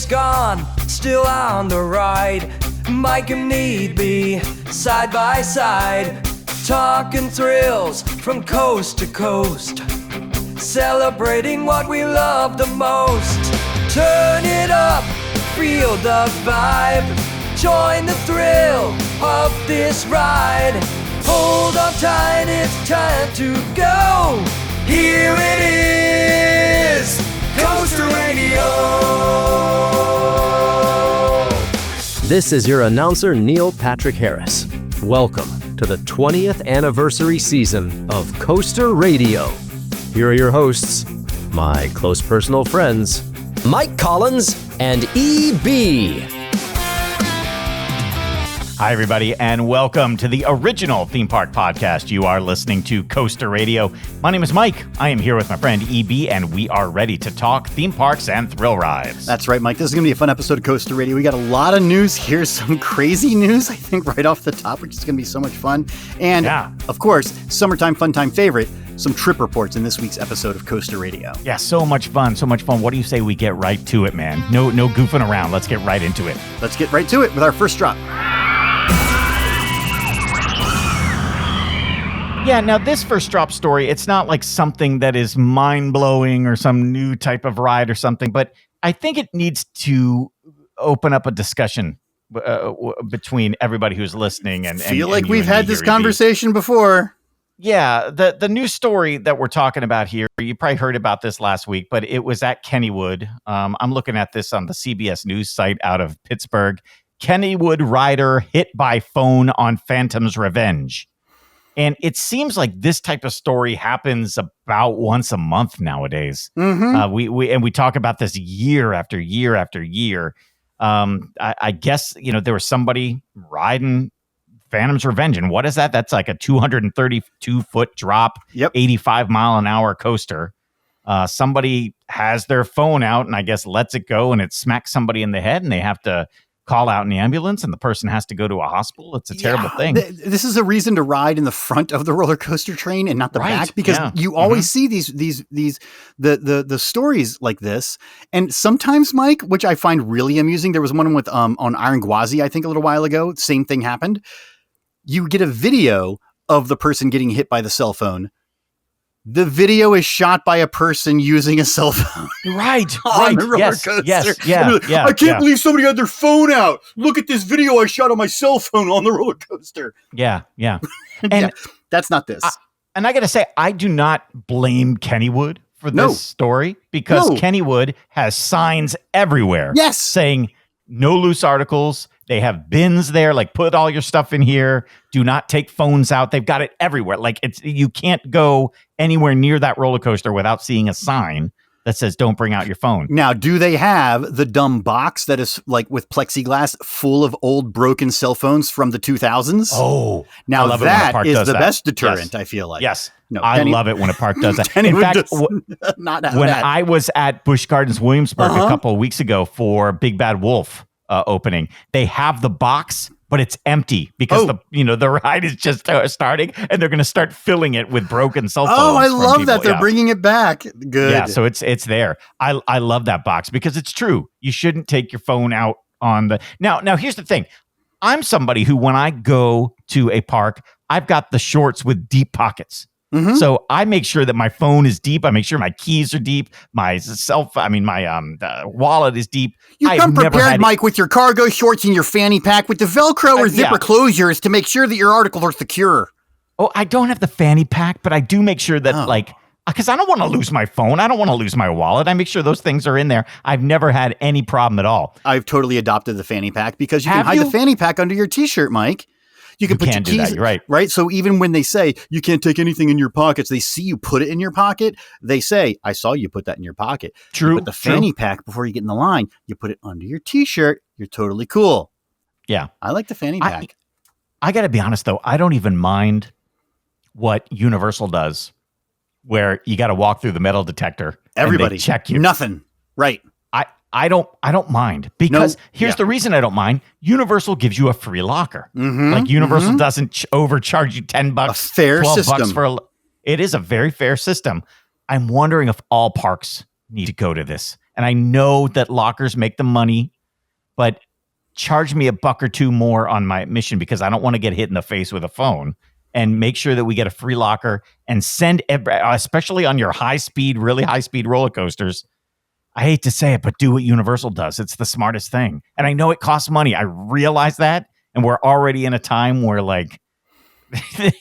gone, still on the ride. Mike and Need be side by side, talking thrills from coast to coast, celebrating what we love the most. Turn it up, feel the vibe, join the thrill of this ride. Hold on tight, it's time to go. Here it is, Coaster Radio. This is your announcer, Neil Patrick Harris. Welcome to the 20th anniversary season of Coaster Radio. Here are your hosts, my close personal friends, Mike Collins and E.B. Hi, everybody, and welcome to the original theme park podcast. You are listening to Coaster Radio. My name is Mike. I am here with my friend E.B., and we are ready to talk theme parks and thrill rides. That's right, Mike. This is going to be a fun episode of Coaster Radio. We got a lot of news. Here's some crazy news, I think, right off the top, which is going to be so much fun. And, of course, summertime fun time favorite, some trip reports in this week's episode of Coaster Radio. Yeah, so much fun, so much fun. What do you say we get right to it, man? No goofing around. Let's get right into it. Let's get right to it with our first drop. Yeah, now this first drop story, it's not like something that is mind-blowing or some new type of ride or something, but I think it needs to open up a discussion between everybody who's listening. And feel like we've had this conversation before. Yeah, the news story that we're talking about here, you probably heard about this last week, but it was at Kennywood. I'm looking at this on the CBS News site out of Pittsburgh. Kennywood rider hit by phone on Phantom's Revenge. And it seems like this type of story happens about once a month nowadays. Mm-hmm. We talk about this year after year after year. I guess, there was somebody riding Phantom's Revenge. And what is that? That's like a 232-foot drop, 85-mile-an-hour coaster. Somebody has their phone out and I guess lets it go and it smacks somebody in the head and they have to call out in the ambulance and the person has to go to a hospital. It's a terrible thing. This is a reason to ride in the front of the roller coaster train and not the back, because you always see the stories like this. And sometimes, Mike, which I find really amusing, there was one with on Iron Gwazi, I think a little while ago, same thing happened. You get a video of the person getting hit by the cell phone. The video is shot by a person using a cell phone. Right. On the roller coaster. Yeah. I can't believe somebody had their phone out. Look at this video I shot on my cell phone on the roller coaster. Yeah. And that's not this. And I got to say, I do not blame Kennywood for this story because Kennywood has signs everywhere. Yes. Saying no loose articles. They have bins there, like put all your stuff in here. Do not take phones out. They've got it everywhere. Like you can't go anywhere near that roller coaster without seeing a sign that says don't bring out your phone. Now, do they have the dumb box that is like with plexiglass full of old broken cell phones from the 2000s? Oh, now that is the best deterrent, I feel like. Yes. No, I love it when a park does that. In fact, I was at Busch Gardens Williamsburg a couple of weeks ago for Big Bad Wolf opening, they have the box, but it's empty because the ride is just starting and they're going to start filling it with broken cell phones. Oh, I love that. They're bringing it back. Good. Yeah, so it's there. I love that box because it's true. You shouldn't take your phone out on the... Now, here's the thing. I'm somebody who, when I go to a park, I've got the shorts with deep pockets. Mm-hmm. So I make sure that my phone is deep. I make sure my keys are deep. My wallet is deep. You come prepared, Mike, with your cargo shorts and your fanny pack with the Velcro or zipper closures to make sure that your articles are secure. Oh, I don't have the fanny pack, but I do make sure that because I don't want to lose my phone. I don't want to lose my wallet. I make sure those things are in there. I've never had any problem at all. I've totally adopted the fanny pack because you can hide the fanny pack under your t-shirt, Mike. You can put your keys, right? So even when they say you can't take anything in your pockets, they see you put it in your pocket. They say, I saw you put that in your pocket. True. You put the fanny pack before you get in the line. You put it under your t-shirt. You're totally cool. Yeah. I like the fanny pack. I got to be honest, though. I don't even mind what Universal does, where you got to walk through the metal detector. Everybody. And they check you. Nothing. Right. I don't mind because here's the reason I don't mind. Universal gives you a free locker. Mm-hmm, like Universal doesn't overcharge you $10, a fair $12 system. It is a very fair system. I'm wondering if all parks need to go to this. And I know that lockers make the money, but charge me $1 or $2 more on my admission because I don't want to get hit in the face with a phone. And make sure that we get a free locker and send, especially on your really high speed roller coasters. I hate to say it, but do what Universal does. It's the smartest thing. And I know it costs money. I realize that. And we're already in a time where like,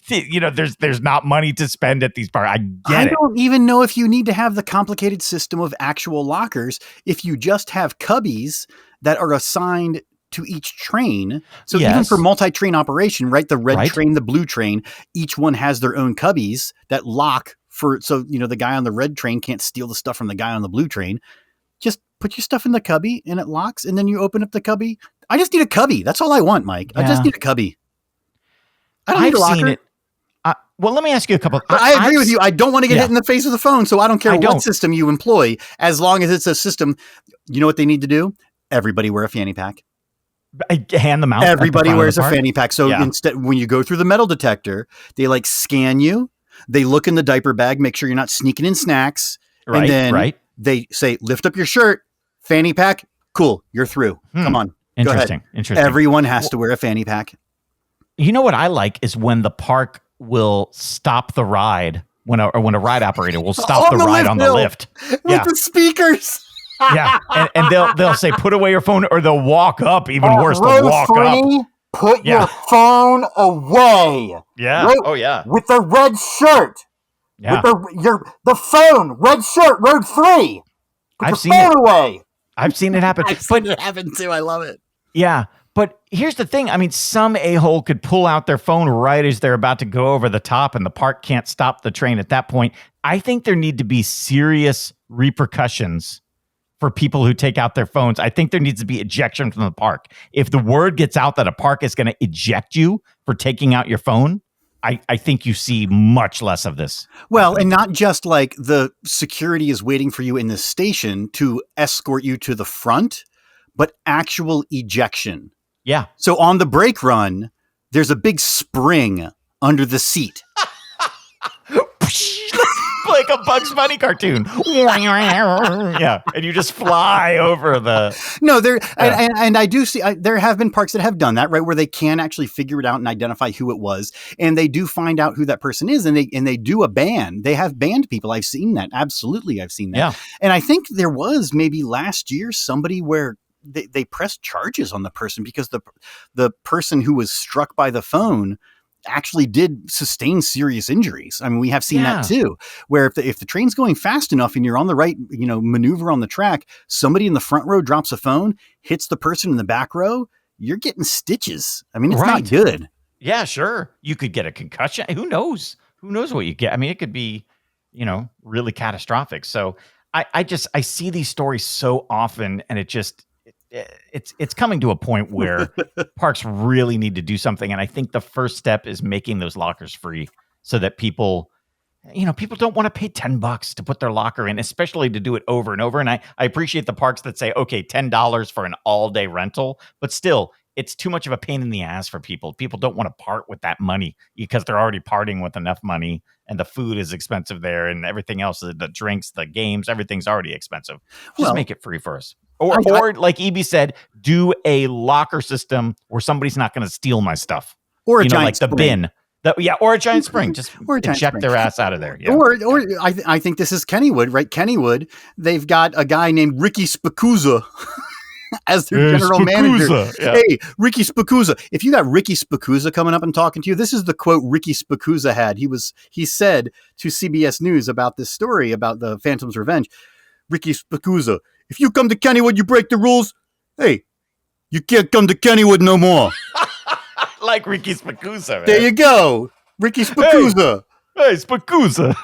there's not money to spend at these parks. I don't even know if you need to have the complicated system of actual lockers. If you just have cubbies that are assigned to each train. So even for multi-train operation, right? The red train, the blue train, each one has their own cubbies that lock so the guy on the red train can't steal the stuff from the guy on the blue train. Just put your stuff in the cubby and it locks, and then you open up the cubby. I just need a cubby. That's all I want, Mike. I just need a cubby. I don't need a locker. Seen it. Well, let me ask you a couple. I agree with you. I don't want to get hit in the face with the phone, so I don't care what system you employ, as long as it's a system. You know what they need to do? Everybody wear a fanny pack. Hand them out. Everybody wears a fanny pack. So instead, when you go through the metal detector, they like scan you. They look in the diaper bag, make sure you're not sneaking in snacks. And then they say, lift up your shirt, fanny pack. Cool. You're through. Come on. Interesting. Everyone has to wear a fanny pack. You know what I like is when the park will stop the ride when a ride operator will stop the ride on the lift with the speakers. Yeah, and they'll say, put away your phone, or they'll walk up. Even worse, they'll walk up. Put your phone away. Yeah. With the red shirt. Yeah. With the phone, red shirt, road 3. Put I've your phone away. I've seen it happen. I've seen it happen too. I love it. Yeah. But here's the thing. I mean, some a-hole could pull out their phone right as they're about to go over the top, and the park can't stop the train at that point. I think there need to be serious repercussions for people who take out their phones. I think there needs to be ejection from the park. If the word gets out that a park is going to eject you for taking out your phone, I think you see much less of this. Well, and not just like the security is waiting for you in the station to escort you to the front, but actual ejection. Yeah. So on the brake run, there's a big spring under the seat. Like a Bugs Bunny cartoon. Yeah. And you just fly over the... No, and I do see, there have been parks that have done that, right? Where they can actually figure it out and identify who it was. And they do find out who that person is. And they do a ban. They have banned people. I've seen that. Absolutely. I've seen that. Yeah. And I think there was maybe last year somebody where they pressed charges on the person because the person who was struck by the phone actually did sustain serious injuries. I mean, we have seen that too, where if the train's going fast enough and you're on the right, maneuver on the track, somebody in the front row drops a phone, hits the person in the back row, you're getting stitches. I mean, it's not good. Yeah, sure. You could get a concussion. Who knows? Who knows what you get? I mean, it could be, really catastrophic. So I see these stories so often, and it's coming to a point where parks really need to do something. And I think the first step is making those lockers free so that people don't want to pay $10 to put their locker in, especially to do it over and over. And I appreciate the parks that say, okay, $10 for an all day rental, but still it's too much of a pain in the ass for people. People don't want to part with that money because they're already parting with enough money, and the food is expensive there and everything else, the drinks, the games, everything's already expensive. Just make it free for us. Or like EB said, do a locker system where somebody's not going to steal my stuff. Or a giant like spring. The bin. Or a giant spring. Just eject their ass out of there. Yeah. Or I think this is Kennywood, right? Kennywood, they've got a guy named Ricky Spacuzza as their general manager. Yeah. Hey, Ricky Spacuzza. If you got Ricky Spacuzza coming up and talking to you, this is the quote Ricky Spacuzza had. He said to CBS News about this story about the Phantom's Revenge, Ricky Spacuzza, if you come to Kennywood, you break the rules. Hey, you can't come to Kennywood no more. Like Ricky Spacuzza, man. There you go. Ricky Spacuzza. Hey Spacuzza.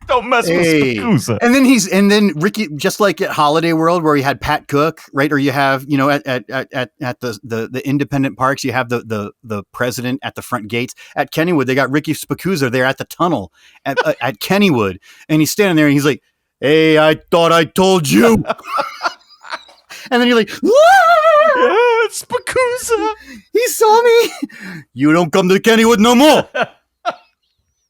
Don't mess with Spacuzza. And then Ricky, just like at Holiday World where you had Pat Cook, right? Or you have, at the independent parks, you have the president at the front gates. At Kennywood, they got Ricky Spacuzza there at the tunnel at Kennywood. And he's standing there and he's like, hey, I thought I told you. And then you're like, yeah, it's Spacuzza. He saw me. You don't come to Kennywood no more.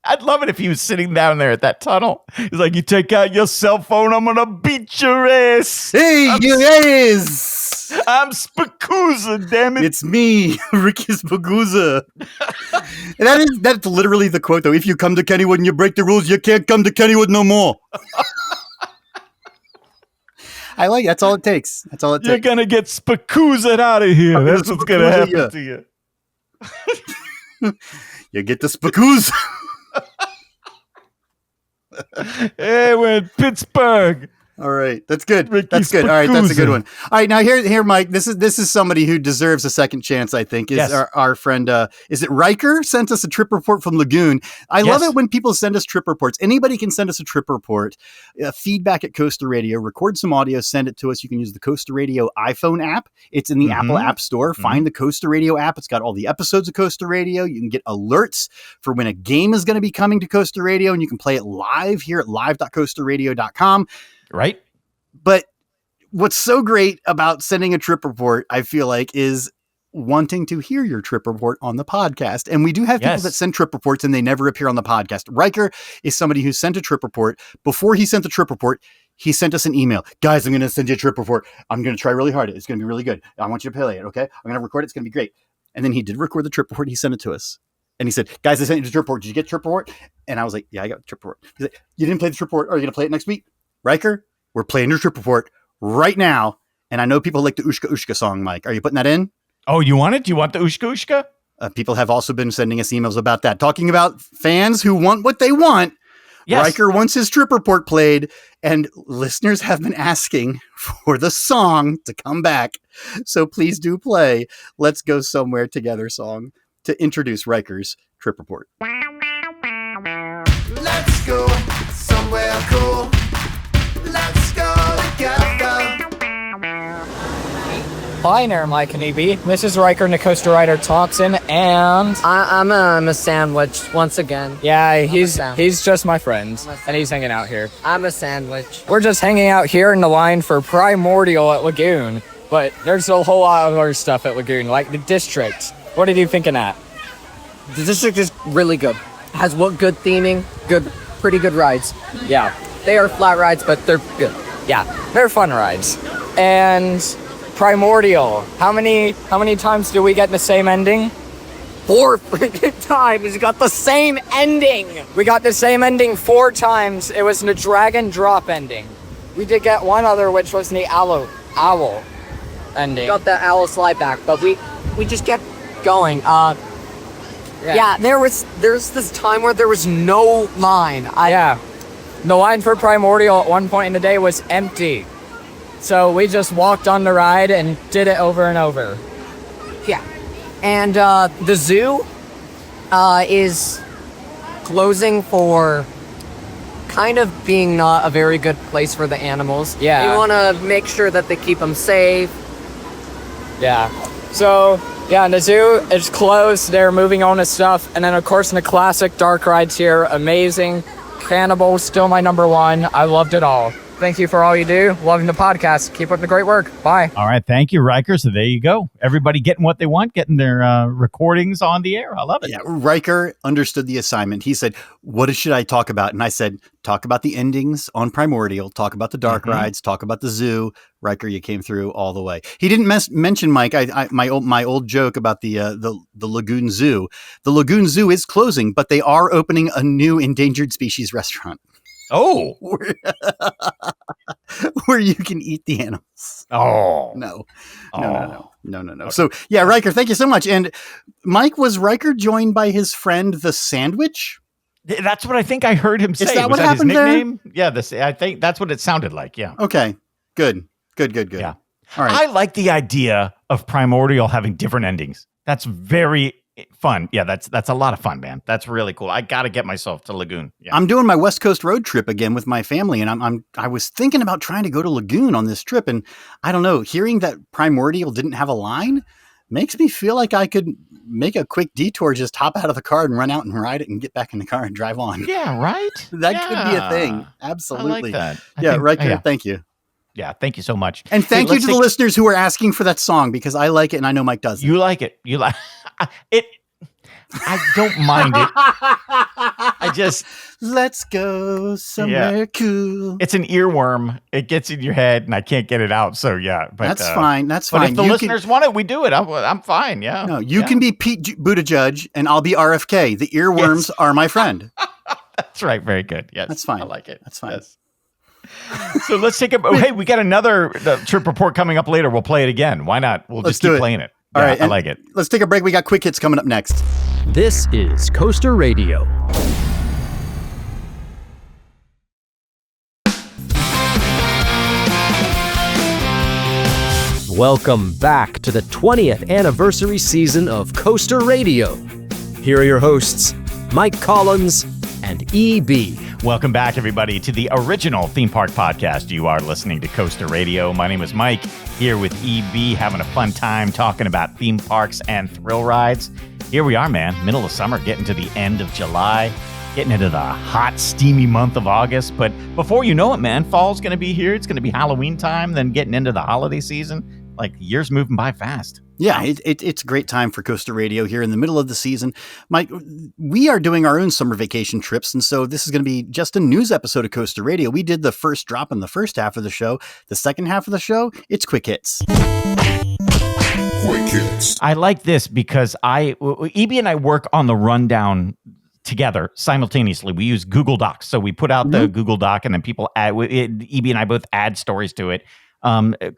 I'd love it if he was sitting down there at that tunnel. He's like, you take out your cell phone, I'm going to beat your ass. Hey, you ass! I'm Spacooza, damn it. It's me, Ricky Spacooza. That's literally the quote, though. If you come to Kennywood and you break the rules, you can't come to Kennywood no more. I like it. That's all it takes. That's all it takes. You're going to get Spacooza'd out of here. That's what's going to happen to you. You get the Spacooza. Hey, we're in Pittsburgh. All right, that's good. Ricky That's good. All right, that's a good Spacooza. one. All right, now here, Mike. This is somebody who deserves a second chance. I think is Yes. our friend. Is it Riker sent us a trip report from Lagoon? I love Yes. it when people send us trip reports. Anybody can send us a trip report. Feedback at Coaster Radio. Record some audio, send it to us. You can use the Coaster Radio iPhone app. It's in the Apple App Store. Find the Coaster Radio app. It's got all the episodes of Coaster Radio. You can get alerts for when a game is going to be coming to Coaster Radio, and you can play it live here at live.coasterradio.com. Right? But what's so great about sending a trip report, I feel like, is wanting to hear your trip report on the podcast. And we do have people Yes. that send trip reports and they never appear on the podcast. Riker is somebody who sent a trip report. Before he sent the trip report, he sent us an email. Guys, I'm going to send you a trip report. I'm going to try really hard. It's going to be really good. I want you to play it, okay? I'm going to record it. It's going to be great. And then he did record the trip report. He sent it to us. And he said, guys, I sent you the trip report. Did you get the trip report? And I was like, yeah, I got the trip report. He's like, you didn't play the trip report. Are you going to play it next week? Riker, we're playing your trip report right now. And I know people like the Ushka Ushka song, Mike. Are you putting that in? Oh, you want it? Do you want the Ushka Ushka? People have also been sending us emails about that, talking about fans who want what they want. Yes. Riker wants his trip report played, and listeners have been asking for the song to come back. So please do play Let's Go Somewhere Together song to introduce Riker's trip report. Let's go somewhere cool. Let's go together. Hi there, Mike and EB. This is Riker and the Coaster Rider Thompson, and I'm a sandwich once again. yeah, he's just my friend, and he's hanging out here. I'm a sandwich. We're just hanging out here in the line for Primordial at Lagoon, but there's a whole lot of other stuff at Lagoon, like the District. What are you thinking at? The district is really good. Has good theming, pretty good rides. Yeah, They are flat rides, but they're good. yeah, they're fun rides. And Primordial, how many times do we get the same ending? 4 freaking times got the same ending. We got the same ending 4 times. It was the Dragon Drop ending. We did get one other, which was the Owl ending. Got the owl slide back, but we just kept going. Yeah, there's this time where there was no line. Yeah. The line for Primordial at one point in the day was empty. So we just walked on the ride and did it over and over. Yeah. And the zoo is closing for kind of being not a very good place for the animals. Yeah. They want to make sure that they keep them safe. Yeah. So, yeah, and the zoo is closed. They're moving on to stuff. And then, of course, in the classic dark rides here, amazing. Cannibal, still my number one. I loved it all. Thank you for all you do. Loving the podcast. Keep up the great work. Bye. All right. Thank you, Riker. So there you go. Everybody getting what they want, getting their recordings on the air. I love it. Yeah, Riker understood the assignment. He said, what should I talk about? And I said, talk about the endings on Primordial, talk about the dark rides, talk about the zoo. Riker, you came through all the way. He didn't mention, Mike, my old joke about the Lagoon Zoo. The Lagoon Zoo is closing, but they are opening a new endangered species restaurant. Oh. Where you can eat the animals. Oh. No. So yeah, Riker, thank you so much. And Mike, was Riker joined by his friend the Sandwich? That's what I think I heard him say. Is that Was what that his happened there? nickname? Yeah, I think that's what it sounded like. Yeah. Okay. Good. Yeah. All right. I like the idea of Primordial having different endings. That's very fun. Yeah, that's a lot of fun, man. That's really cool. I got to get myself to Lagoon. Yeah. I'm doing my West Coast road trip again with my family, and I was thinking about trying to go to Lagoon on this trip, and I don't know, hearing that Primordial didn't have a line makes me feel like I could make a quick detour, just hop out of the car and run out and ride it and get back in the car and drive on. Yeah, right? That could be a thing. Absolutely. I like that. Riker, thank you. Yeah, thank you so much. And thank you let's to the listeners who are asking for that song, because I like it and I know Mike doesn't. You like it. You like it. I don't mind it. I let's go somewhere cool. It's an earworm. It gets in your head, and I can't get it out. So yeah, but that's fine. That's fine. But if the listeners want it, we do it. I'm fine. Yeah. No, you can be Pete Buttigieg, and I'll be RFK. The earworms are my friend. That's right. Very good. Yes, that's fine. I like it. That's fine. Yes. So let's take a. Hey, we got another trip report coming up later. We'll play it again. Why not? We'll just keep playing it. All right, I like it. Let's take a break. We got quick hits coming up next. This is Coaster Radio. Welcome back to the 20th anniversary season of Coaster Radio. Here are your hosts, Mike Collins and EB. Welcome back, everybody, to the original theme park podcast. You are listening to Coaster Radio. My name is Mike, here with EB, having a fun time talking about theme parks and thrill rides. Here we are, man, middle of summer, getting to the end of July, getting into the hot, steamy month of August. But before you know it, man, fall's going to be here. It's going to be Halloween time, then getting into the holiday season. Like, the year's moving by fast. Yeah, it's a great time for Coaster Radio here in the middle of the season. Mike, we are doing our own summer vacation trips, and so this is going to be just a news episode of Coaster Radio. We did the first drop in the first half of the show. The second half of the show, it's quick hits. Quick hits. I like this because EB and I work on the rundown together simultaneously. We use Google Docs. So we put out the Google Doc, and then people add, EB and I both add stories to it.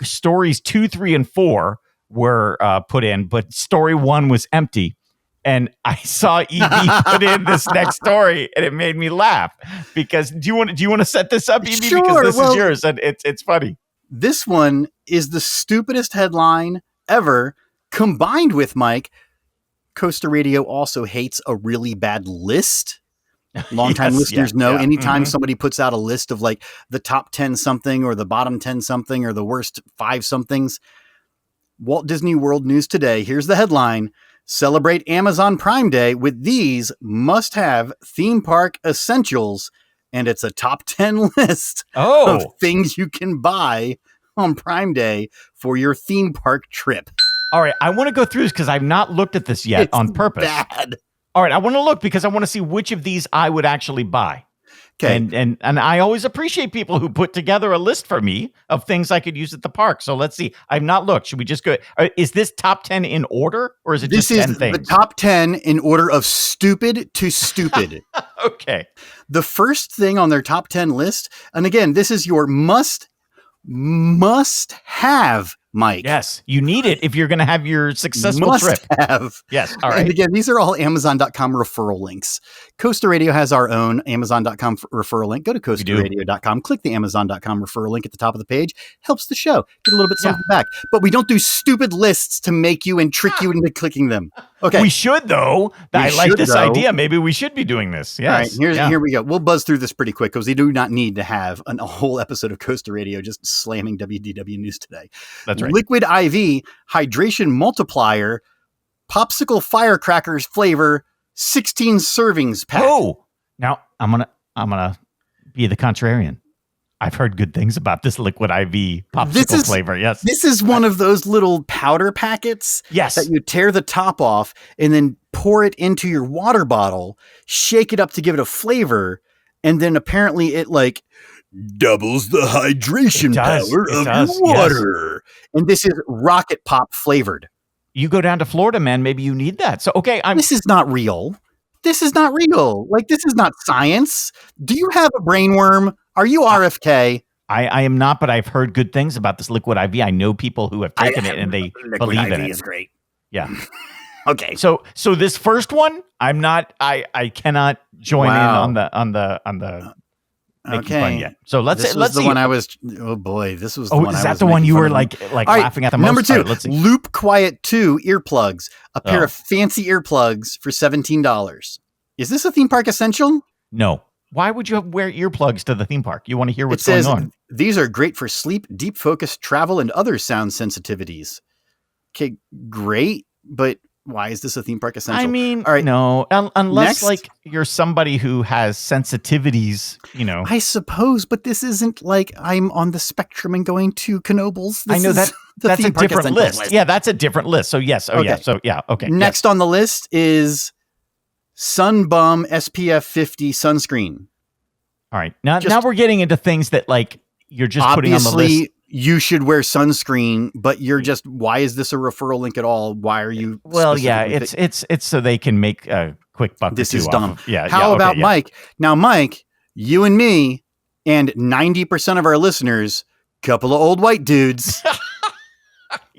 Stories 2, 3, and 4 were put in, but story 1 was empty. And I saw EB put in this next story, and it made me laugh because do you want to set this up, EB? Sure, because this is yours, and it's funny. This one is the stupidest headline ever, combined with, Mike, Coaster Radio also hates a really bad list. Longtime listeners know anytime somebody puts out a list of like the top 10 something or the bottom 10 something or the worst 5 somethings. Walt Disney World News Today. Here's the headline. Celebrate Amazon Prime Day with these must-have theme park essentials. And it's a top 10 list of things you can buy on Prime Day for your theme park trip. All right. I want to go through this because I've not looked at this yet on purpose. Bad. All right. I want to look because I want to see which of these I would actually buy. Okay. And I always appreciate people who put together a list for me of things I could use at the park. So let's see. I've not looked. Should we just go? Is this top 10 in order or is it just 10 things? This is the top 10 in order of stupid to stupid. Okay. The first thing on their top 10 list, and again, this is your must have, Mike. Yes, you need it if you're going to have your successful trip. Have. Yes, all right. And again, these are all Amazon.com referral links. Coaster Radio has our own Amazon.com referral link. Go to coasterradio.com, click the Amazon.com referral link at the top of the page. Helps the show. Get a little bit something back. But we don't do stupid lists to make you and trick you into clicking them. Okay. We should, though. I like this idea. Maybe we should be doing this. Yes. All right, here we go. We'll buzz through this pretty quick because we do not need to have a whole episode of Coaster Radio just slamming WDW News Today. That's right. Liquid IV hydration multiplier popsicle firecrackers flavor 16 servings pack. Oh, now I'm gonna be the contrarian. I've heard good things about this Liquid IV popsicle flavor. Yes, this is one of those little powder packets. Yes, that you tear the top off and then pour it into your water bottle, shake it up to give it a flavor, and then apparently it like doubles the hydration power of your water. Yes. And this is Rocket Pop flavored. You go down to Florida, man. Maybe you need that. So, okay. This is not real. This is not real. Like, this is not science. Do you have a brainworm? Are you RFK? I am not, but I've heard good things about this Liquid IV. I know people who have taken it and they believe in it. Liquid IV is great. Yeah. Okay. So this first one, I'm not. I cannot join in on the. Okay. Yet. So let's see. The one I was. Oh boy, this was. Oh, is that the one you were like laughing at the most? Number 2, let's see. Loop Quiet 2 earplugs. A pair of fancy earplugs for $17. Is this a theme park essential? No. Why would you wear earplugs to the theme park? You want to hear what's going on. These are great for sleep, deep focus, travel, and other sound sensitivities. Okay, great, but why is this a theme park essential? I mean, all right, no, unless like you're somebody who has sensitivities, you know. I suppose, but this isn't like I'm on the spectrum and going to Knoebels. I know that's a different list. Yeah, that's a different list. So yes, okay. Next on the list is Sunbum SPF 50 sunscreen. All right. Now we're getting into things that like you're just putting on the list. Obviously, you should wear sunscreen, but you're just, why is this a referral link at all? Why are you? Well, yeah, it's so they can make a quick buck. This is dumb. Yeah. How about Mike? Now, Mike, you and me and 90% of our listeners, couple of old white dudes,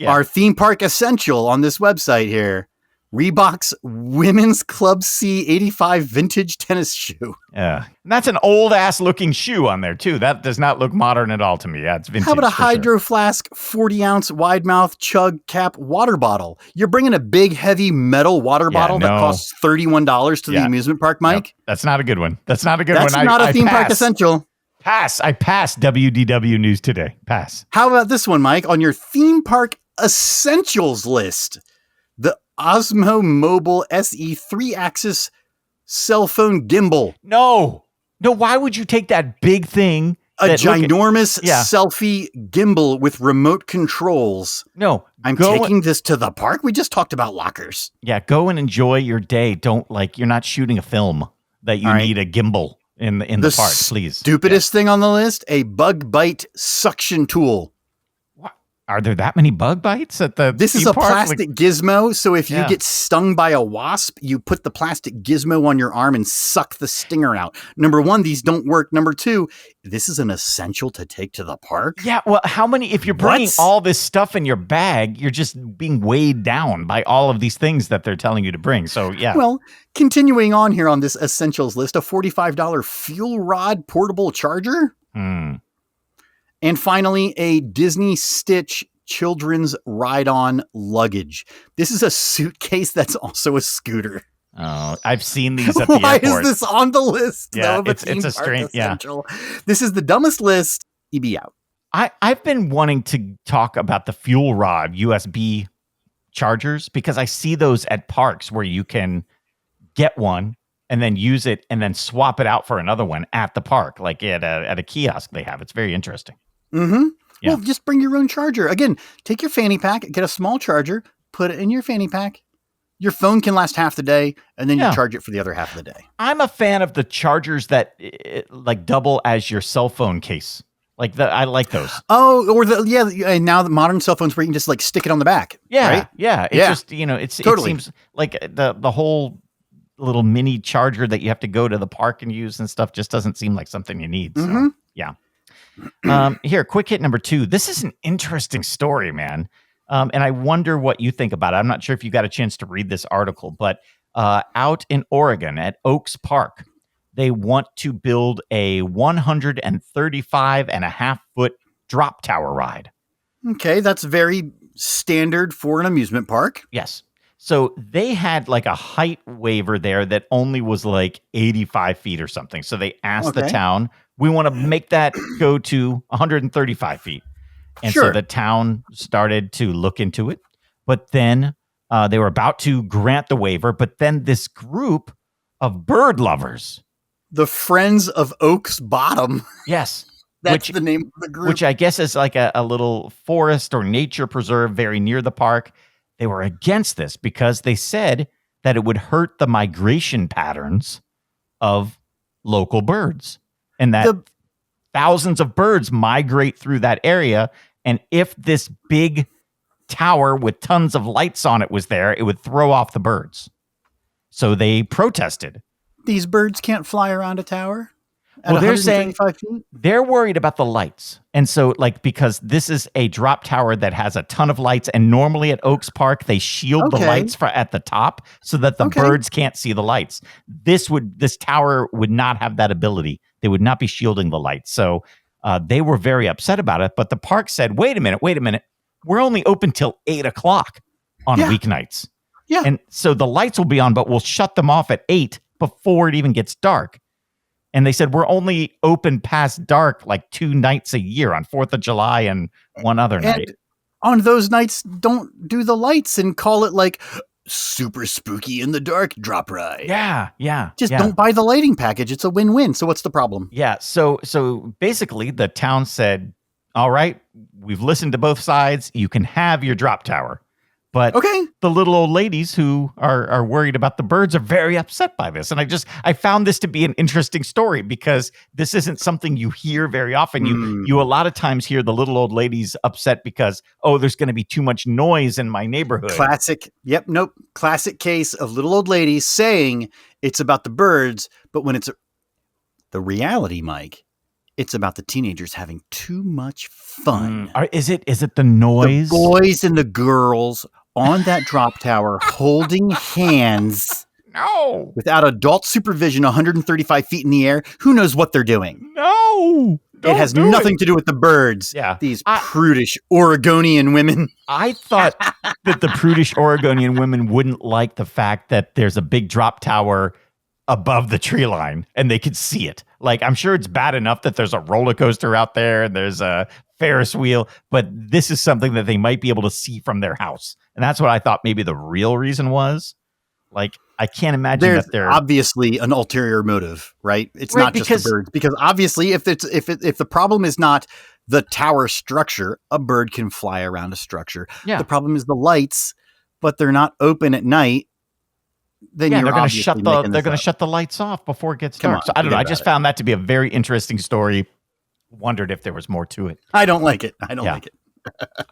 our theme park essential on this website here. Reebok's Women's Club C 85 vintage tennis shoe. Yeah. And that's an old ass looking shoe on there too. That does not look modern at all to me. Yeah, it's vintage. How about a Hydro Flask 40 ounce wide mouth chug cap water bottle? You're bringing a big heavy metal water bottle that costs $31 to the amusement park, Mike? Yep. That's not a good one. That's not a good one. That's not a theme park essential. Pass. I passed WDW News Today. Pass. How about this one, Mike? On your theme park essentials list, the Osmo Mobile SE 3-axis cell phone gimbal. No. Why would you take that big thing? A ginormous selfie gimbal with remote controls. No. I'm taking this to the park. We just talked about lockers. Yeah, go and enjoy your day. Don't you're not shooting a film that you need a gimbal in the park, please. Stupidest thing on the list, a bug bite suction tool. Are there that many bug bites at the This is a plastic gizmo, so if you get stung by a wasp, you put the plastic gizmo on your arm and suck the stinger out. Number one, these don't work. Number two, this is an essential to take to the park. Yeah, well, how many, if you're bringing all this stuff in your bag, you're just being weighed down by all of these things that they're telling you to bring. So, yeah. Well, continuing on here on this essentials list, a $45 fuel rod portable charger. And finally, a Disney Stitch children's ride-on luggage. This is a suitcase that's also a scooter. Oh, I've seen these at the airport. Why is this on the list? Yeah, it's a strange. Yeah, this is the dumbest list. EB out. I've been wanting to talk about the fuel rod USB chargers because I see those at parks where you can get one and then use it and then swap it out for another one at the park, like at a kiosk they have. It's very interesting. Mm-hmm. Yeah. Well, just bring your own charger. Again, take your fanny pack, get a small charger, put it in your fanny pack. Your phone can last half the day, and then you charge it for the other half of the day. I'm a fan of the chargers that like double as your cell phone case. I like those. Oh, or and now the modern cell phones where you can just like stick it on the back. Yeah, right? Yeah. It just it seems like the whole little mini charger that you have to go to the park and use and stuff just doesn't seem like something you need. So, yeah. Here, quick hit number 2. This is an interesting story, man. And I wonder what you think about it. I'm not sure if you got a chance to read this article, but out in Oregon at Oaks Park, they want to build a 135.5-foot drop tower ride. Okay, that's very standard for an amusement park. Yes. So they had like a height waiver there that only was like 85 feet or something. So they asked the town, we want to make that go to 135 feet. And so the town started to look into it. But then they were about to grant the waiver. But then this group of bird lovers. The Friends of Oaks Bottom. Yes. That's the name of the group. Which I guess is like a little forest or nature preserve very near the park. They were against this because they said that it would hurt the migration patterns of local birds and that thousands of birds migrate through that area. And if this big tower with tons of lights on it was there, it would throw off the birds. So they protested. These birds can't fly around a tower? Well, they're saying they're worried about the lights. And so, because this is a drop tower that has a ton of lights, and normally at Oaks Park, they shield the lights at the top so that the birds can't see the lights. This tower would not have that ability. They would not be shielding the lights. So they were very upset about it. But the park said, wait a minute. We're only open till 8:00 on weeknights. Yeah. And so the lights will be on, but we'll shut them off at 8 before it even gets dark. And they said, we're only open past dark like 2 nights a year on 4th of July and one other night. On those nights, don't do the lights and call it like super spooky in the dark drop ride. Yeah. Just don't buy the lighting package. It's a win-win. So what's the problem? Yeah. So basically the town said, all right, we've listened to both sides. You can have your drop tower, But Okay. the little old ladies who are worried about the birds are very upset by this. And I found this to be an interesting story because this isn't something you hear very often. You a lot of times hear the little old ladies upset because, there's going to be too much noise in my neighborhood. Classic. Yep. Nope. Classic case of little old ladies saying it's about the birds, but when it's the reality, Mike, it's about the teenagers having too much fun. Is it the noise? The boys and the girls on that drop tower holding hands. No. Without adult supervision, 135 feet in the air. Who knows what they're doing? No. It has nothing to do with the birds. Yeah. These prudish Oregonian women. I thought that the prudish Oregonian women wouldn't like the fact that there's a big drop tower above the tree line and they could see it. Like, I'm sure it's bad enough that there's a roller coaster out there and there's a Ferris wheel, but this is something that they might be able to see from their house. And that's what I thought maybe the real reason was. Like, I can't imagine there's that they're obviously an ulterior motive, right? It's not just the birds, because obviously if the problem is not the tower structure, a bird can fly around a structure. Yeah. The problem is the lights, but they're not open at night. Then they're going to shut the lights off before it gets dark. So I don't know. I just found that to be a very interesting story. Wondered if there was more to it. I don't like it. I don't like it.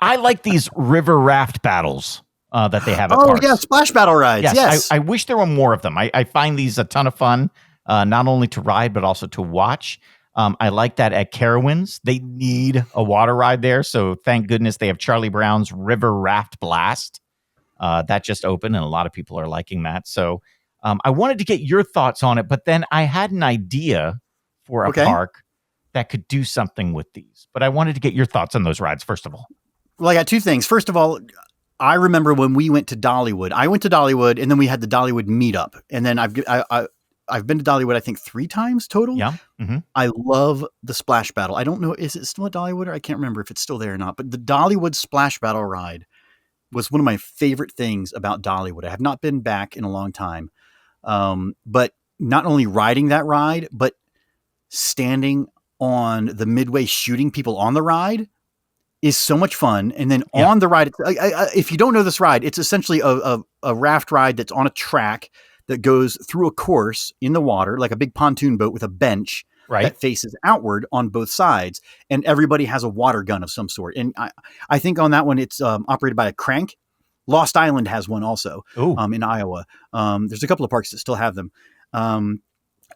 I like these river raft battles that they have at parks. Yeah, splash battle rides. Yes. I wish there were more of them. I find these a ton of fun, not only to ride, but also to watch. I like that at Carowinds. They need a water ride there. So thank goodness they have Charlie Brown's River Raft Blast. That just opened, and a lot of people are liking that. So I wanted to get your thoughts on it, but then I had an idea for a park that could do something with these. But I wanted to get your thoughts on those rides, first of all. Well, I got two things. First of all, I remember when we went to Dollywood. I went to Dollywood, and then we had the Dollywood meetup. And then I've been to Dollywood, I think 3 times total. Yeah. Mm-hmm. I love the Splash Battle. I don't know, is it still at Dollywood? Or I can't remember if it's still there or not. But the Dollywood Splash Battle ride was one of my favorite things about Dollywood. I have not been back in a long time. But not only riding that ride, but standing on the midway shooting people on the ride is so much fun. And then on the ride, if you don't know this ride, it's essentially a raft ride that's on a track that goes through a course in the water, like a big pontoon boat with a bench that faces outward on both sides. And everybody has a water gun of some sort. And I think on that one, it's operated by a crank. Lost Island has one also in Iowa. There's a couple of parks that still have them.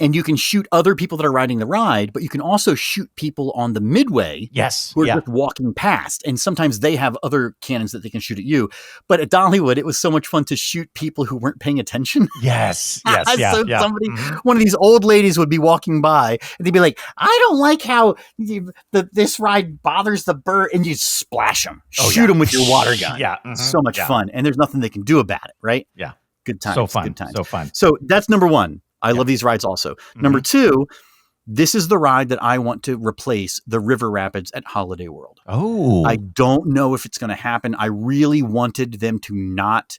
And you can shoot other people that are riding the ride, but you can also shoot people on the midway. Yes. Who are just walking past. And sometimes they have other cannons that they can shoot at you. But at Dollywood, it was so much fun to shoot people who weren't paying attention. Yes. Somebody, one of these old ladies would be walking by and they'd be like, I don't like how this ride bothers the bird. And you splash them, shoot them with your water gun. So much fun. And there's nothing they can do about it, right? Yeah. Good times. So fun. Good times. So fun. So that's number one. I love these rides also. Number 2, this is the ride that I want to replace the River Rapids at Holiday World. Oh. I don't know if it's going to happen. I really wanted them to not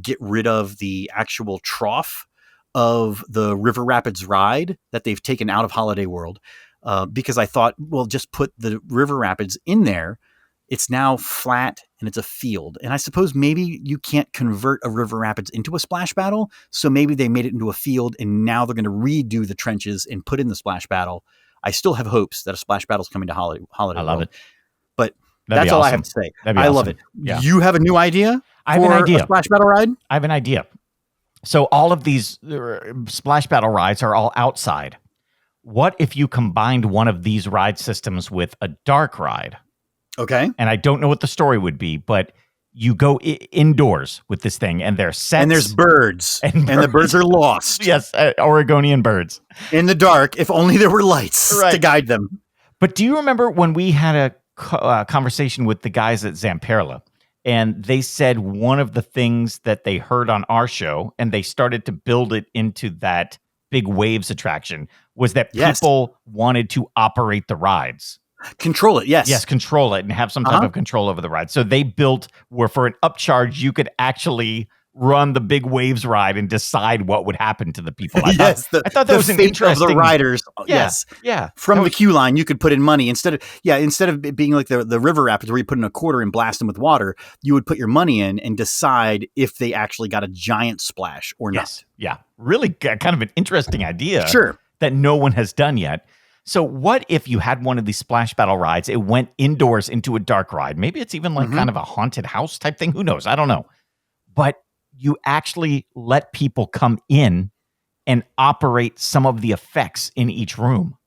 get rid of the actual trough of the River Rapids ride that they've taken out of Holiday World because I thought, well, just put the River Rapids in there. It's now flat and it's a field. And I suppose maybe you can't convert a River Rapids into a splash battle. So maybe they made it into a field and now they're going to redo the trenches and put in the splash battle. I still have hopes that a splash battle is coming to Holiday World. I love it. But that's all I have to say. I love it. Yeah. You have a new idea? I have an idea. A splash battle ride? I have an idea. So all of these splash battle rides are all outside. What if you combined one of these ride systems with a dark ride? Okay. And I don't know what the story would be, but you go indoors with this thing and there's sets. And there's birds. And the birds are lost. Yes, Oregonian birds. In the dark, if only there were lights to guide them. But do you remember when we had a conversation with the guys at Zamperla? And they said one of the things that they heard on our show, and they started to build it into that big waves attraction, was that people wanted to operate the rides. Control it, yes. Yes, control it and have some type of control over the ride. So they built where for an upcharge, you could actually run the big waves ride and decide what would happen to the people. I thought that the was an fate interesting of the riders. Yeah, Yes, yeah. From the queue line, you could put in money instead of it being like the river rapids where you put in a quarter and blast them with water. You would put your money in and decide if they actually got a giant splash or not. Yeah, really kind of an interesting idea. Sure. That no one has done yet. So what if you had one of these splash battle rides? It went indoors into a dark ride. Maybe it's even like kind of a haunted house type thing. Who knows? I don't know. But you actually let people come in and operate some of the effects in each room.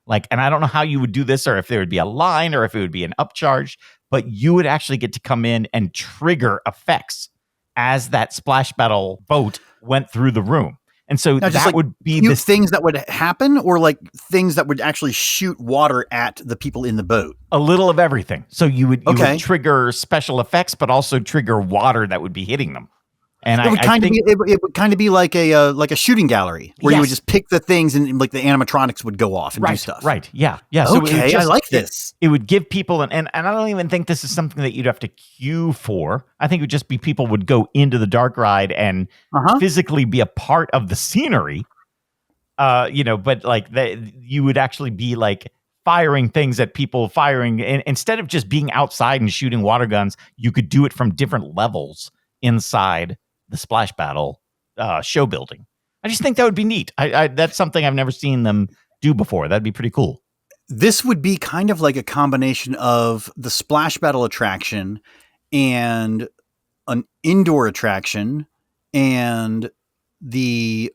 And I don't know how you would do this, or if there would be a line, or if it would be an upcharge, but you would actually get to come in and trigger effects as that splash battle boat went through the room. And so now, that would be the things that would happen, or like things that would actually shoot water at the people in the boat. A little of everything. So you would trigger special effects, but also trigger water that would be hitting them. And it would kind of be like a shooting gallery where you would just pick the things and like the animatronics would go off and do stuff. Right. Yeah. Okay. So I like this. It would give people and I don't even think this is something that you'd have to queue for. I think it would just be people would go into the dark ride and physically be a part of the scenery. But you would actually be like firing things at people, and instead of just being outside and shooting water guns, you could do it from different levels inside the splash battle show building. I just think that would be neat. That's something I've never seen them do before. That'd be pretty cool. This would be kind of like a combination of the splash battle attraction and an indoor attraction and the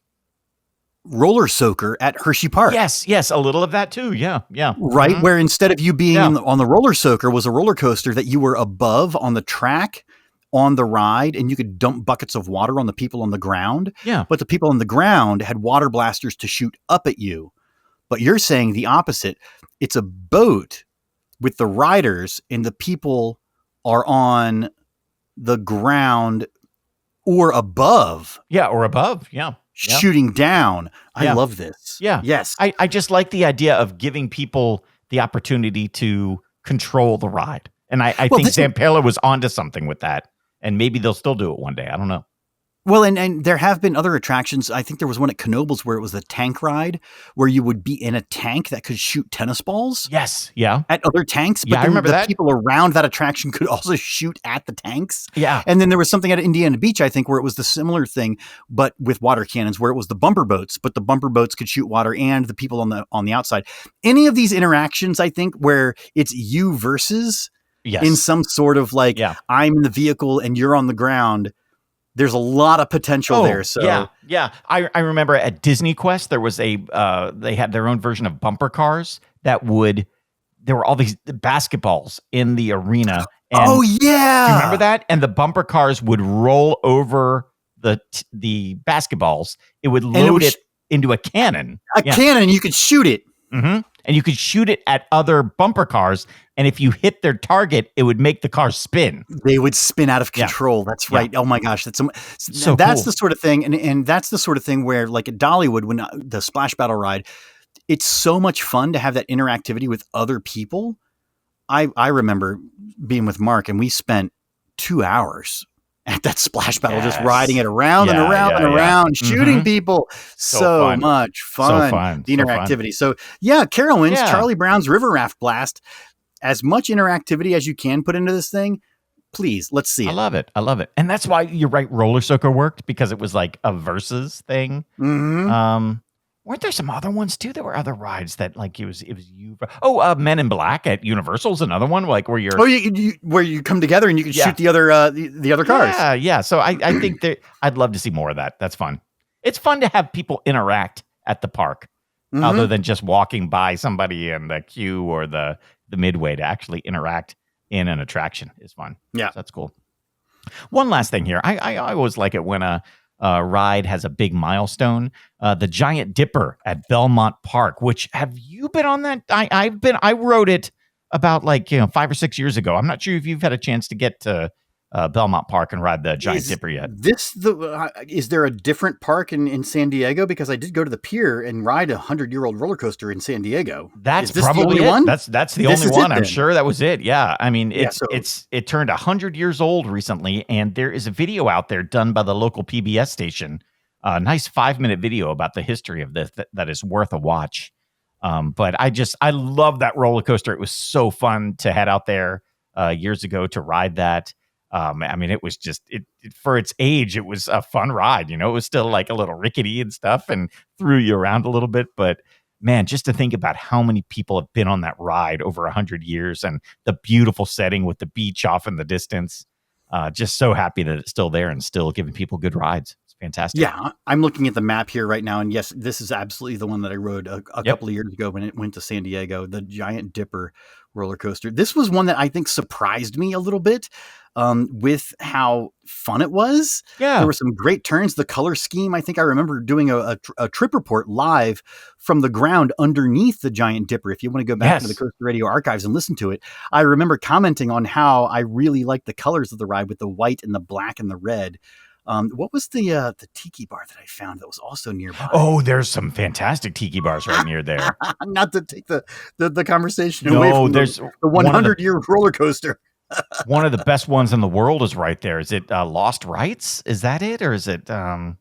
roller soaker at Hershey Park. Yes, a little of that too. Yeah. Right, where instead of you being on the roller soaker was a roller coaster that you were above on the track on the ride, and you could dump buckets of water on the people on the ground. Yeah. But the people on the ground had water blasters to shoot up at you. But you're saying the opposite. It's a boat with the riders, and the people are on the ground or above. Yeah, or above. Yeah. Shooting down. I love this. Yeah. Yes. I just like the idea of giving people the opportunity to control the ride. And I think Zampella was onto something with that. And maybe they'll still do it one day. I don't know. Well, and there have been other attractions. I think there was one at Knoebels where it was the tank ride, where you would be in a tank that could shoot tennis balls. Yes, yeah. At other tanks. But I remember that. People around that attraction could also shoot at the tanks. Yeah. And then there was something at Indiana Beach, I think, where it was the similar thing, but with water cannons, where it was the bumper boats, but the bumper boats could shoot water and the people on the outside. Any of these interactions, I think, where it's you versus in some sort of I'm in the vehicle and you're on the ground. There's a lot of potential there. So yeah. I remember at Disney Quest there was they had their own version of bumper cars there were all these basketballs in the arena. And do you remember that? And the bumper cars would roll over the basketballs. It would load it into a cannon. Cannon, you could shoot it. Mm-hmm. And you could shoot it at other bumper cars. And if you hit their target, it would make the car spin. They would spin out of control. Yeah. That's right. Yeah. Oh my gosh. That's cool. The sort of thing. And that's the sort of thing where like at Dollywood, when the Splash Battle ride, it's so much fun to have that interactivity with other people. I remember being with Mark and we spent 2 hours at that splash battle, just riding it around and around and around, shooting people. So much fun. The interactivity. So Carowinds, Charlie Brown's River Raft Blast. As much interactivity as you can put into this thing, please, let's see it. I love it. And that's why you're right, Roller Soaker worked, because it was like a versus thing. Mm-hmm. Weren't there some other ones too? There were other rides that like it was you. Men in Black at Universal's another one, like where you're where you come together and you can shoot the other cars. Yeah. So I think that I'd love to see more of that. That's fun. It's fun to have people interact at the park, other than just walking by somebody in the queue or the midway. To actually interact in an attraction is fun. Yeah, so that's cool. One last thing here. I always like it when a ride has a big milestone. The Giant Dipper at Belmont Park, which have you been on that? I rode it about 5 or 6 years ago. I'm not sure if you've had a chance to get to Belmont Park and ride the Giant Dipper yet. Is there a different park in San Diego? Because I did go to the pier and ride a 100-year-old roller coaster in San Diego. That's probably the only one. That's the only one. I'm sure that was it. Yeah. I mean, it turned 100 years old recently, and there is a video out there done by the local PBS station. A nice 5-minute video about the history of this that is worth a watch. But I love that roller coaster. It was so fun to head out there years ago to ride that. I mean, it was just for its age, it was a fun ride. It was still like a little rickety and stuff and threw you around a little bit. But man, just to think about how many people have been on that ride over 100 years and the beautiful setting with the beach off in the distance. Just so happy that it's still there and still giving people good rides. It's fantastic. Yeah, I'm looking at the map here right now. And yes, this is absolutely the one that I rode a couple of years ago when it went to San Diego, the Giant Dipper roller coaster. This was one that I think surprised me a little bit with how fun it was. Yeah. There were some great turns. The color scheme, I think I remember doing a trip report live from the ground underneath the Giant Dipper. If you want to go back to the Coaster Radio archives and listen to it, I remember commenting on how I really liked the colors of the ride with the white and the black and the red. What was the tiki bar that I found that was also nearby? Oh, there's some fantastic tiki bars right near there. Not to take the conversation away from there's the 100-year roller coaster. One of the best ones in the world is right there. Is it Lost Rights? Is that it? Or is it, you'll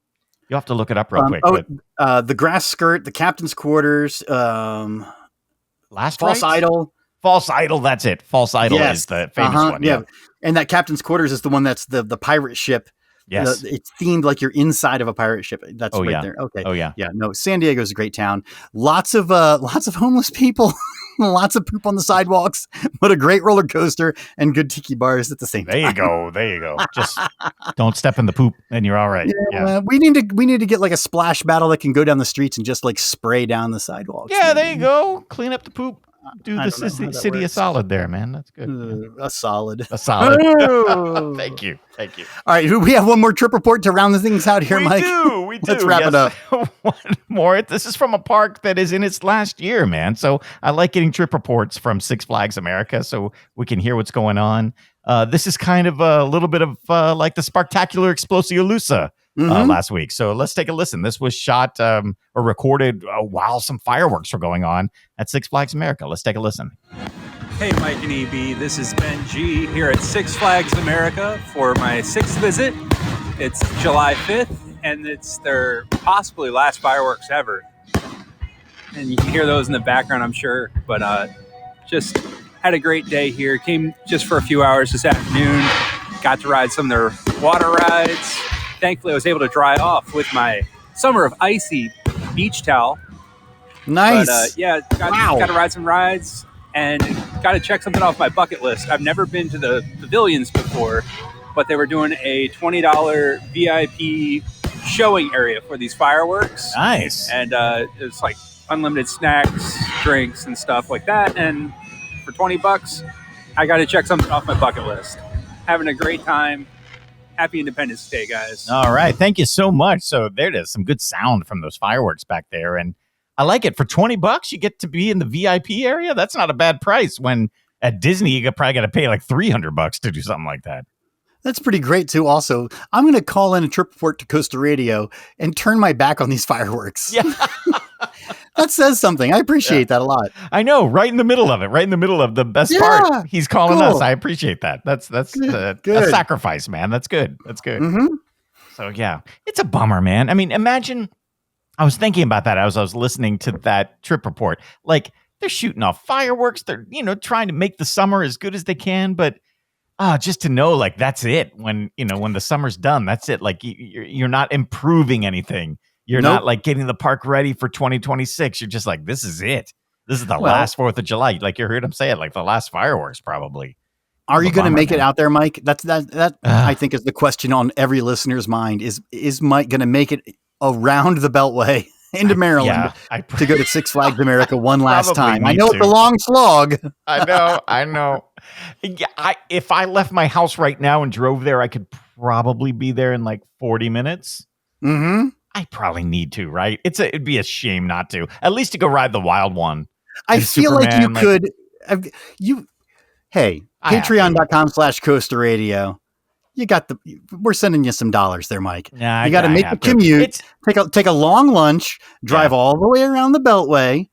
have to look it up real quick. The grass skirt, the captain's quarters, Last False Rights? Idol. False Idol, that's it. False Idol is the famous one. Yeah. And that captain's quarters is the one that's the pirate ship. Yes. It's themed like you're inside of a pirate ship. That's there. Okay. Oh yeah. Yeah. No, San Diego is a great town. Lots of homeless people, lots of poop on the sidewalks, but a great roller coaster and good tiki bars at the same time. There you go. Just don't step in the poop and you're all right. Yeah. We need to get like a splash battle that can go down the streets and just like spray down the sidewalks. Yeah, there you go. Clean up the poop. Do the city a solid there, man. That's good. A solid. Thank you. All right, we have one more trip report to round the things out here, Mike. We do. Let's wrap it up. One more. This is from a park that is in its last year, man. So I like getting trip reports from Six Flags America so we can hear what's going on. This is kind of a little bit of like the Sparktacular Explosiolusa last week. So let's take a listen. This was shot or recorded while some fireworks were going on at Six Flags America. Let's take a listen. Hey, Mike and EB, this is Ben G here at Six Flags America for my 6th visit. It's July 5th, and it's their possibly last fireworks ever. And you can hear those in the background, I'm sure, but just had a great day here. Came just for a few hours this afternoon, got to ride some of their water rides. Thankfully, I was able to dry off with my Summer of Icy beach towel. Nice. But, got to ride some rides. And got to check something off my bucket list. I've never been to the pavilions before, but they were doing a $20 VIP showing area for these fireworks. Nice. And it was like unlimited snacks, drinks, and stuff like that. And for $20, I got to check something off my bucket list. Having a great time. Happy Independence Day, guys. All right. Thank you so much. So there it is. Some good sound from those fireworks back there. And I like it. For $20, you get to be in the VIP area. That's not a bad price. When at Disney, you probably got to pay like $300 to do something like that. That's pretty great too. Also, I'm going to call in a trip report to Coaster Radio and turn my back on these fireworks. Yeah. That says something. I appreciate that a lot. I know. Right in the middle of it. Right in the middle of the best part. He's calling us. I appreciate that. That's good. A sacrifice, man. That's good. Mm-hmm. So yeah, it's a bummer, man. I mean, imagine. I was thinking about that as I was listening to that trip report. Like, they're shooting off fireworks. They're, trying to make the summer as good as they can. But just to know, like, that's it. When the summer's done, that's it. Like, you're not improving anything. You're not, like, getting the park ready for 2026. You're just like, this is it. This is the last 4th of July. Like, you heard him say it, like, the last fireworks, probably. Are you going to make it out there, Mike? That I think is the question on every listener's mind. Is Mike going to make it around the Beltway into Maryland to go to Six Flags America one last time? I know it's a long slog. I know. Yeah, if I left my house right now and drove there, I could probably be there in like 40 minutes. Mm-hmm. I probably need to, right? It'd be a shame not to. At least to go ride the wild one. I feel Superman, like you could. Patreon.com/Coaster Radio. we're sending you some dollars there, Mike. Nah, you got to make the commute, take a long lunch, drive all the way around the Beltway,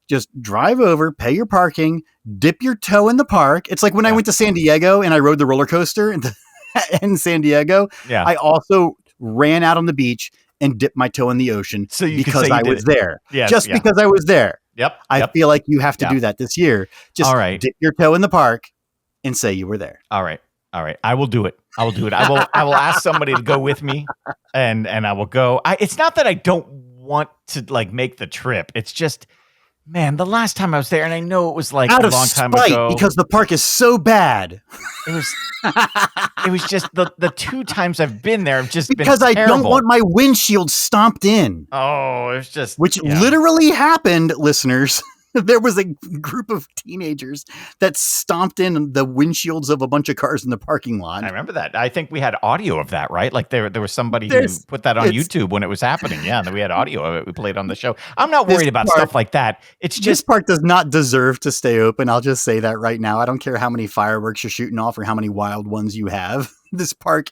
just drive over, pay your parking, dip your toe in the park. It's like when I went to San Diego and I rode the roller coaster in San Diego. Yeah. I also ran out on the beach and dipped my toe in the ocean because I was there. Yes, because I was there. Yep. I feel like you have to do that this year. Just dip your toe in the park and say you were there. All right. I will do it. I will ask somebody to go with me and I will go. It's not that I don't want to like make the trip. It's just, man, the last time I was there, and I know it was like a long time ago, because the park is so bad. It was just the two times I've been there have just because been terrible. I don't want my windshield stomped in. Oh, it's just literally happened, listeners. There was a group of teenagers that stomped in the windshields of a bunch of cars in the parking lot. I remember that. I think we had audio of that, right? Like there was somebody who put that on YouTube when it was happening. Yeah, and then we had audio of it. We played on the show. I'm not worried about stuff like that. It's just this park does not deserve to stay open. I'll just say that right now. I don't care how many fireworks you're shooting off or how many wild ones you have. This park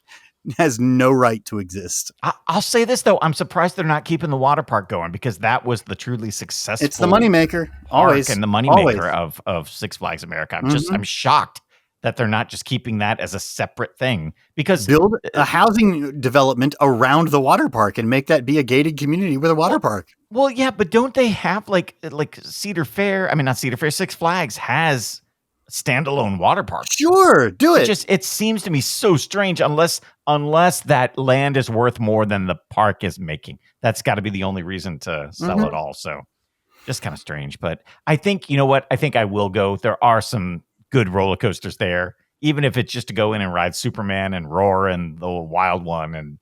has no right to exist. I'll say this though, I'm surprised they're not keeping the water park going because that was the truly successful. It's the moneymaker, always, and the moneymaker of Six Flags America. I'm shocked that they're not just keeping that as a separate thing because build a housing development around the water park and make that be a gated community with a water park. Well, yeah, but don't they have like Cedar Fair? I mean, not Cedar Fair. Six Flags has standalone water park. Sure, do it. It seems to me so strange unless that land is worth more than the park is making. That's got to be the only reason to sell it all. So just kind of strange. But I think, you know what? I think I will go. There are some good roller coasters there, even if it's just to go in and ride Superman and Roar and the Wild One and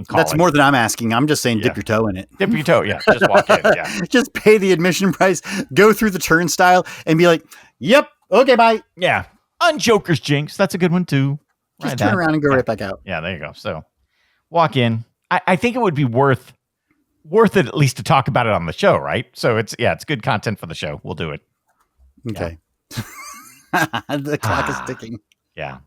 call That's it. More than I'm asking. I'm just saying dip your toe in it. Dip your toe, yeah. Just walk in, yeah. Just pay the admission price, go through the turnstile and be like, yep, okay, bye. Yeah. On Joker's Jinx. That's a good one too. Just turn around and go right back out. Yeah, there you go. So walk in. I think it would be worth it at least to talk about it on the show, right? So it's good content for the show. We'll do it. Okay. Yeah. The clock is ticking. Yeah.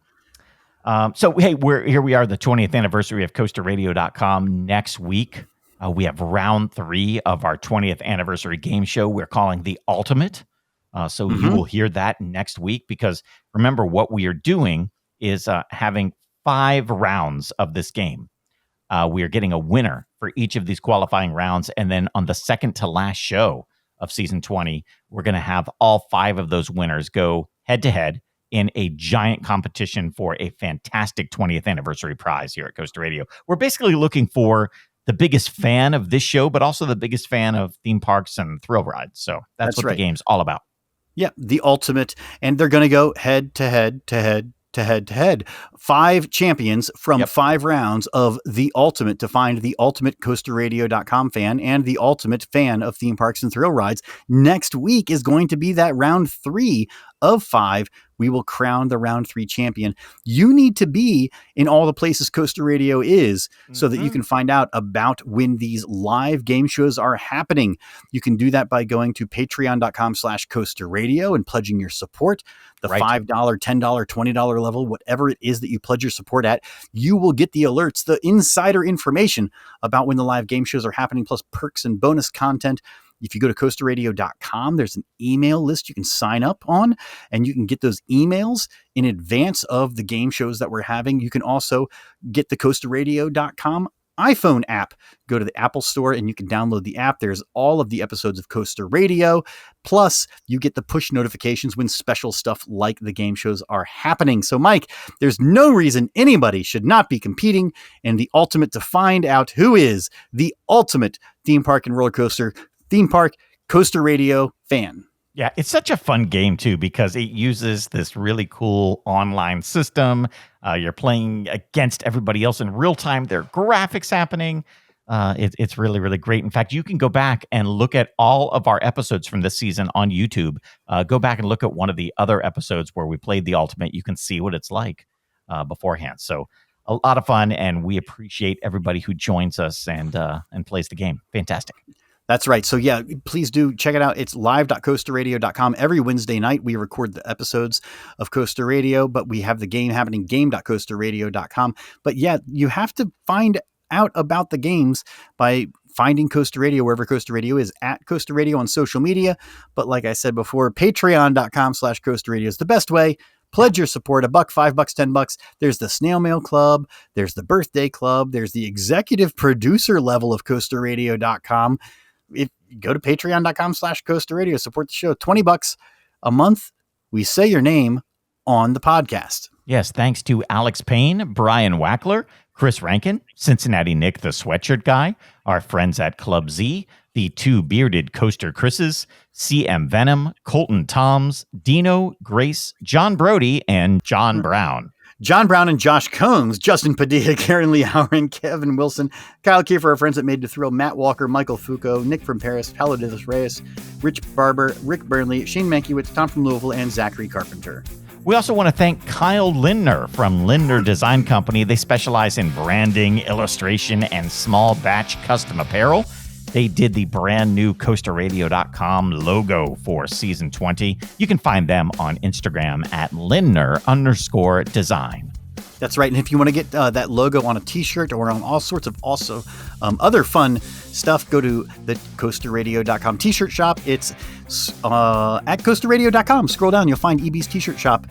So hey, we are the 20th anniversary of CoasterRadio.com. Next week, we have round 3 of our 20th anniversary game show. We're calling the Ultimate. So you will hear that next week because remember what we are doing is having 5 rounds of this game. We are getting a winner for each of these qualifying rounds. And then on the second to last show of season 20, we're going to have all 5 of those winners go head to head in a giant competition for a fantastic 20th anniversary prize here at Coaster Radio. We're basically looking for the biggest fan of this show, but also the biggest fan of theme parks and thrill rides. So that's what the game's all about. Yeah, the ultimate. And they're going to go head to head to head to head to head. 5 champions from 5 rounds of the ultimate to find the ultimate CoasterRadio.com fan and the ultimate fan of theme parks and thrill rides. Next week is going to be that round 3 of 5. We will crown the round 3 champion. You need to be in all the places Coaster Radio is so that you can find out about when these live game shows are happening. You can do that by going to patreon.com/Coaster Radio and pledging your support. The $5, $10, $20 level, whatever it is that you pledge your support at, you will get the alerts, the insider information about when the live game shows are happening, plus perks and bonus content. If you go to coasterradio.com, there's an email list you can sign up on, and you can get those emails in advance of the game shows that we're having. You can also get the coasterradio.com iPhone app. Go to the Apple Store and you can download the app. There's all of the episodes of Coaster Radio. Plus, you get the push notifications when special stuff like the game shows are happening. So, Mike, there's no reason anybody should not be competing in the ultimate to find out who is the ultimate theme park and roller coaster theme park Coaster Radio fan. Yeah, it's such a fun game, too, because it uses this really cool online system. You're playing against everybody else in real time. There are graphics happening. It's really, really great. In fact, you can go back and look at all of our episodes from this season on YouTube. Go back and look at one of the other episodes where we played the Ultimate. You can see what it's like beforehand. So a lot of fun, and we appreciate everybody who joins us and plays the game. Fantastic. That's right. So yeah, please do check it out. It's live.coasterradio.com. Every Wednesday night, we record the episodes of Coaster Radio, but we have the game happening, game.coasterradio.com. But yeah, you have to find out about the games by finding Coaster Radio wherever Coaster Radio is, at Coaster Radio on social media. But like I said before, patreon.com/Coaster Radio is the best way. Pledge your support, $1, $5, $10. There's the Snail Mail Club. There's the Birthday Club. There's the executive producer level of coasterradio.com. If you go to patreon.com/Coaster Radio, support the show, $20 a month. We say your name on the podcast. Yes, thanks to Alex Payne, Brian Wackler, Chris Rankin, Cincinnati Nick the Sweatshirt Guy, our friends at Club Z, the two bearded Coaster Chris's, CM Venom, Colton Toms, Dino, Grace, John Brody, and John Brown. John Brown and Josh Combs, Justin Padilla, Karen Lee Howard, Kevin Wilson, Kyle Kiefer, our friends that made the thrill, Matt Walker, Michael Foucault, Nick from Paris, Paulo de los Reyes, Rich Barber, Rick Burnley, Shane Mankiewicz, Tom from Louisville, and Zachary Carpenter. We also want to thank Kyle Lindner from Lindner Design Company. They specialize in branding, illustration, and small batch custom apparel. They did the brand new coasterradio.com logo for season 20. You can find them on Instagram at Lindner_design. That's right. And if you want to get that logo on a t-shirt or on all sorts of also other fun stuff, go to the coasterradio.com t-shirt shop. It's at coasterradio.com. Scroll down. You'll find EB's t-shirt shop.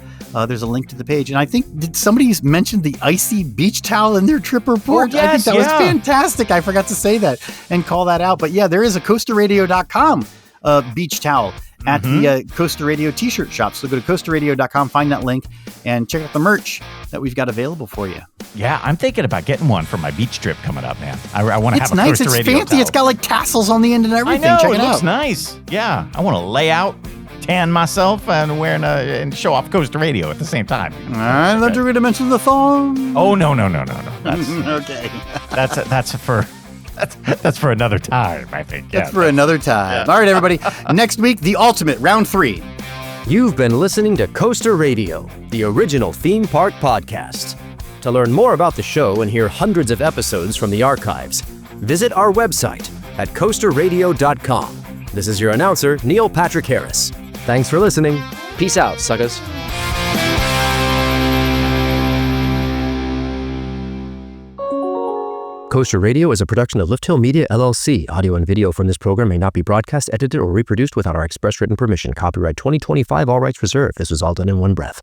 There's a link to the page. And I think, did somebody mention the icy beach towel in their trip report? Oh, yes, I think that was fantastic. I forgot to say that and call that out. But yeah, there is a coasterradio.com beach towel at the Coaster Radio t-shirt shop. So go to coasterradio.com, find that link, and check out the merch that we've got available for you. Yeah, I'm thinking about getting one for my beach trip coming up, man. I want to have a nice. Coaster It's Radio fancy. towel. It's got like tassels on the end and everything. I know, Check it it looks out. nice. Yeah, I want to lay out, tan myself, and and show off Coaster Radio at the same time. I thought you were going to mention the thong. Oh, no. That's, Okay. That's for another time, I think. That's for another time. All right, everybody. Next week, the ultimate, round 3. You've been listening to Coaster Radio, the original theme park podcast. To learn more about the show and hear hundreds of episodes from the archives, visit our website at coasterradio.com. This is your announcer, Neil Patrick Harris. Thanks for listening. Peace out, suckers. Coaster Radio is a production of Lift Hill Media, LLC. Audio and video from this program may not be broadcast, edited, or reproduced without our express written permission. Copyright 2025, all rights reserved. This was all done in one breath.